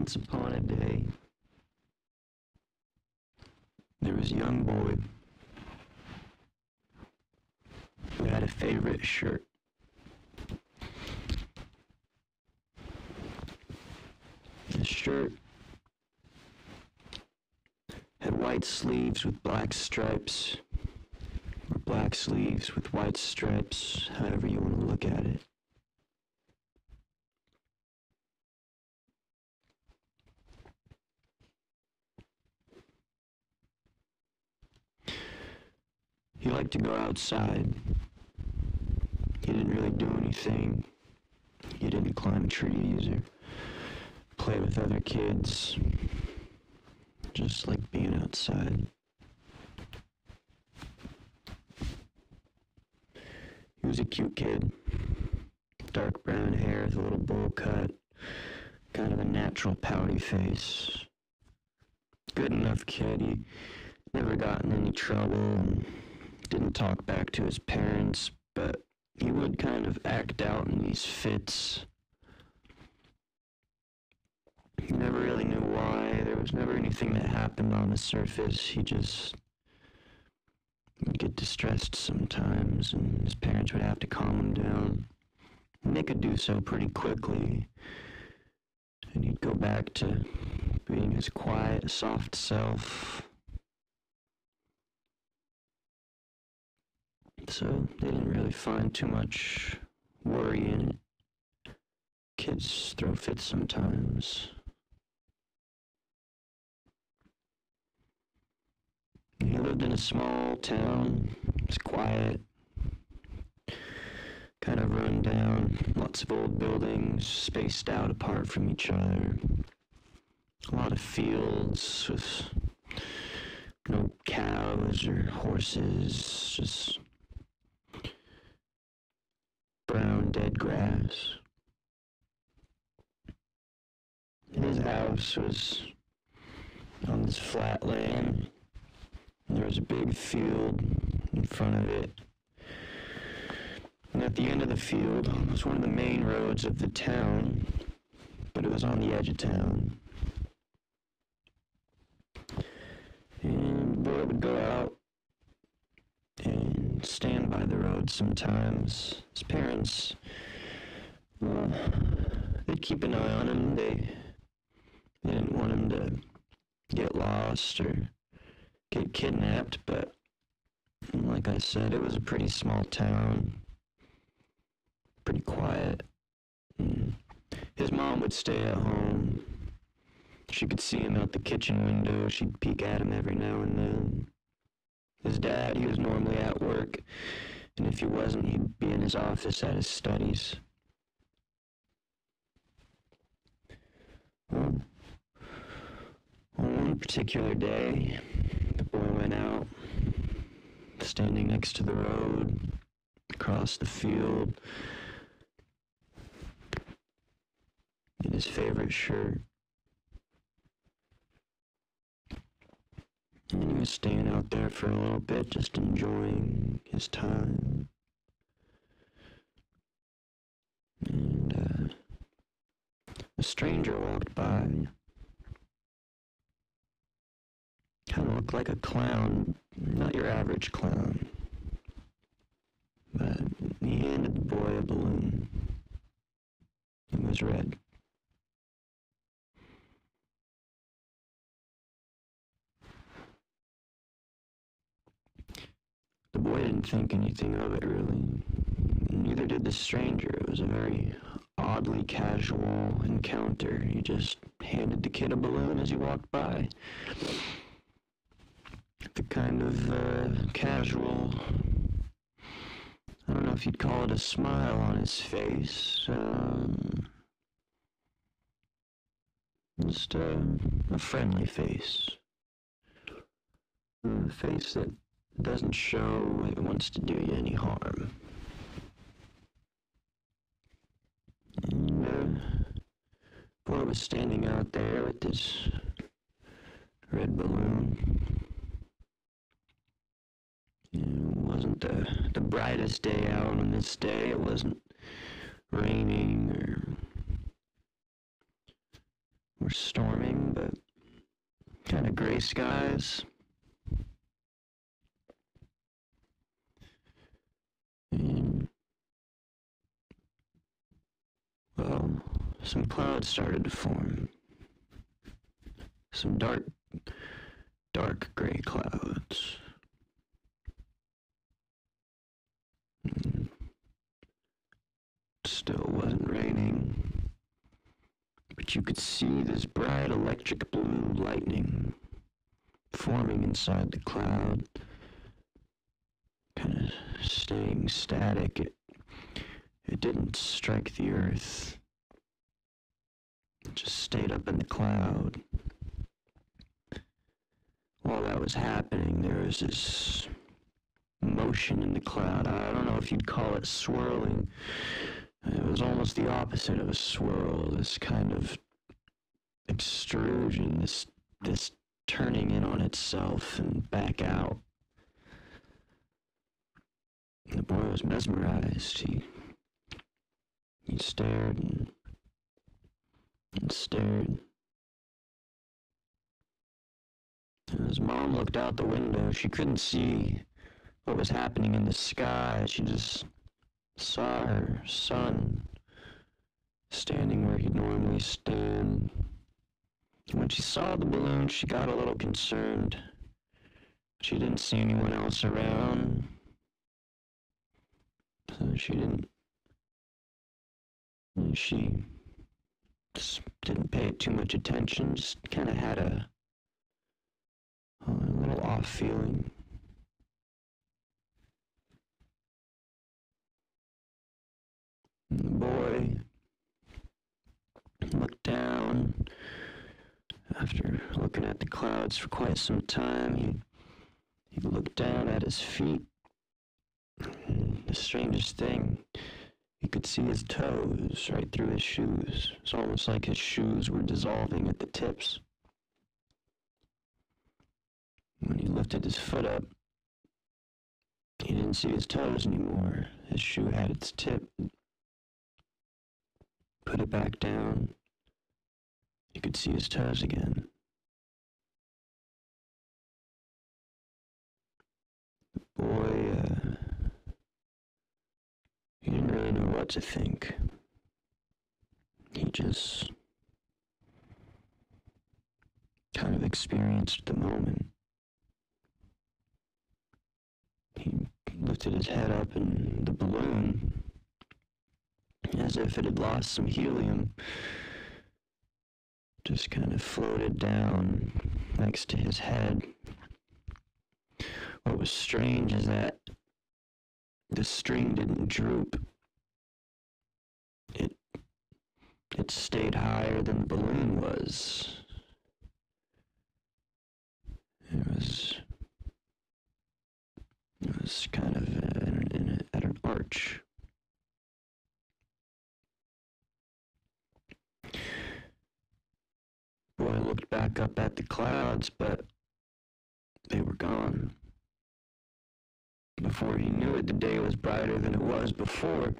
Once upon a day, there was a young boy who had a favorite shirt. His shirt had white sleeves with black stripes, or black sleeves with white stripes, however you want to look at it. He liked to go outside. He didn't really do anything. He didn't climb trees or play with other kids. Just like being outside. He was a cute kid. Dark brown hair with a little bowl cut. Kind of a natural pouty face. Good enough kid. He never got in any trouble. Didn't talk back to his parents, but he would kind of act out in these fits. He never really knew why. There was never anything that happened on the surface. He just would get distressed sometimes, and his parents would have to calm him down. And they could do so pretty quickly. And he'd go back to being his quiet, soft self. So they didn't really find too much worry in it. Kids throw fits sometimes. He lived in a small town. It was quiet, kind of run down, lots of old buildings spaced out apart from each other. A lot of fields with no cows or horses, just brown dead grass. His house was on this flat land. There was a big field in front of it. And at the end of the field was one of the main roads of the town, but it was on the edge of town. And the boy would go out and stand by the road sometimes. His parents, well, they'd keep an eye on him. They didn't want him to get lost or get kidnapped, but like I said, it was a pretty small town, pretty quiet. And his mom would stay at home. She could see him out the kitchen window. She'd peek at him every now and then. His dad, he was normally at work, and if he wasn't, he'd be in his office at his studies. Well, on one particular day, the boy went out, standing next to the road, across the field, in his favorite shirt. And he was staying out there for a little bit, just enjoying his time. And a stranger walked by. Kind of looked like a clown, not your average clown. But he handed the boy a balloon. It was red. The boy didn't think anything of it, really. Neither did the stranger. It was a very oddly casual encounter. He just handed the kid a balloon as he walked by. The kind of casual, I don't know if you'd call it a smile on his face. Just a friendly face. A face that doesn't show it wants to do you any harm. And boy was standing out there with this red balloon. It wasn't the brightest day out on this day. It wasn't raining or were storming, but kind of gray skies. And, well, some clouds started to form. Some dark gray clouds. And still wasn't raining, but you could see this bright electric blue lightning forming inside the cloud, kind of staying static. It didn't strike the earth. It just stayed up in the cloud. While that was happening, there was this motion in the cloud. I don't know if you'd call it swirling. It was almost the opposite of a swirl, this kind of extrusion, this turning in on itself and back out. And the boy was mesmerized. He stared and stared. And his mom looked out the window. She couldn't see what was happening in the sky. She just saw her son standing where he'd normally stand. When she saw the balloon, she got a little concerned. She didn't see anyone else around, so she just didn't pay it too much attention, just kind of had a little off feeling. And the boy looked down. After looking at the clouds for quite some time, he looked down at his feet. And the strangest thing, he could see his toes right through his shoes. It's almost like his shoes were dissolving at the tips. When he lifted his foot up, he didn't see his toes anymore. His shoe had its tip. Put it back down. You could see his toes again. The boy, he didn't really know what to think. He just kind of experienced the moment. He lifted his head up and the balloon, as if it had lost some helium, just kind of floated down next to his head. What was strange is that the string didn't droop. It stayed higher than the balloon was. It was kind of at an arch. Boy looked back up at the clouds, but they were gone. Before he knew it, the day was brighter than it was before.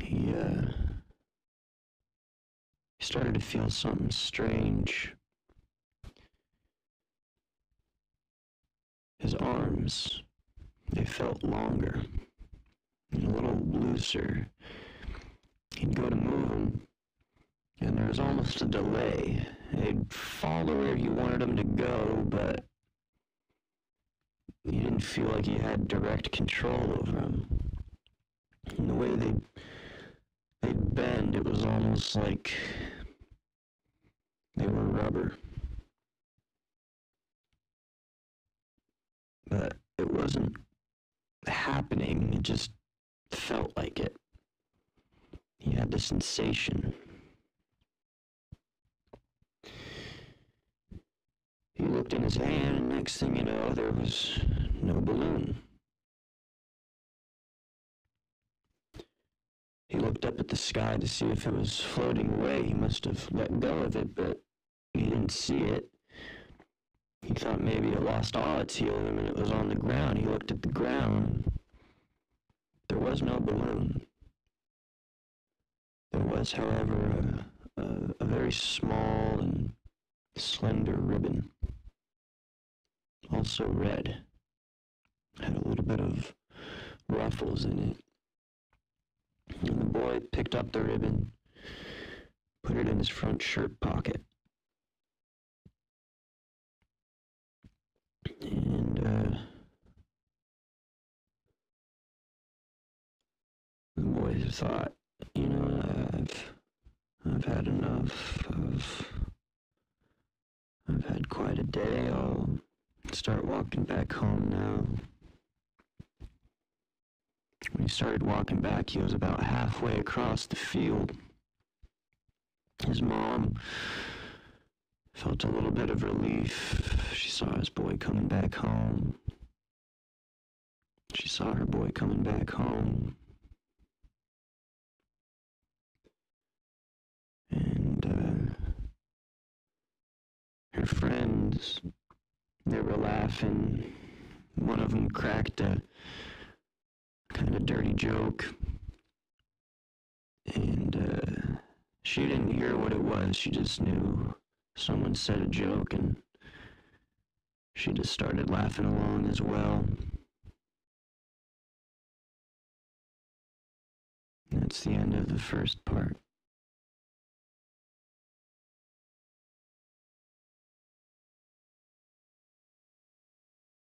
He started to feel something strange. His arms, they felt longer and a little looser. He'd go to move them, and there was almost a delay. They'd follow where you wanted them to go, but you didn't feel like you had direct control over them. And the way they'd bend, it was almost like they were rubber. But it wasn't happening, it just felt like it. He had the sensation. He looked in his hand, and next thing you know, there was no balloon. He looked up at the sky to see if it was floating away. He must have let go of it, but he didn't see it. He thought maybe it lost all its helium and it was on the ground. He looked at the ground. There was no balloon. There was, however, a very small and slender ribbon, also red, had a little bit of ruffles in it. And the boy picked up the ribbon, put it in his front shirt pocket, and the boy thought, I've had enough. I've had quite a day. I'll start walking back home now. When he started walking back, he was about halfway across the field. His mom felt a little bit of relief. She saw his boy coming back home. She saw her boy coming back home. And her friends, they were laughing. One of them cracked a kind of dirty joke. And she didn't hear what it was. She just knew someone said a joke, and she just started laughing along as well. That's the end of the first part.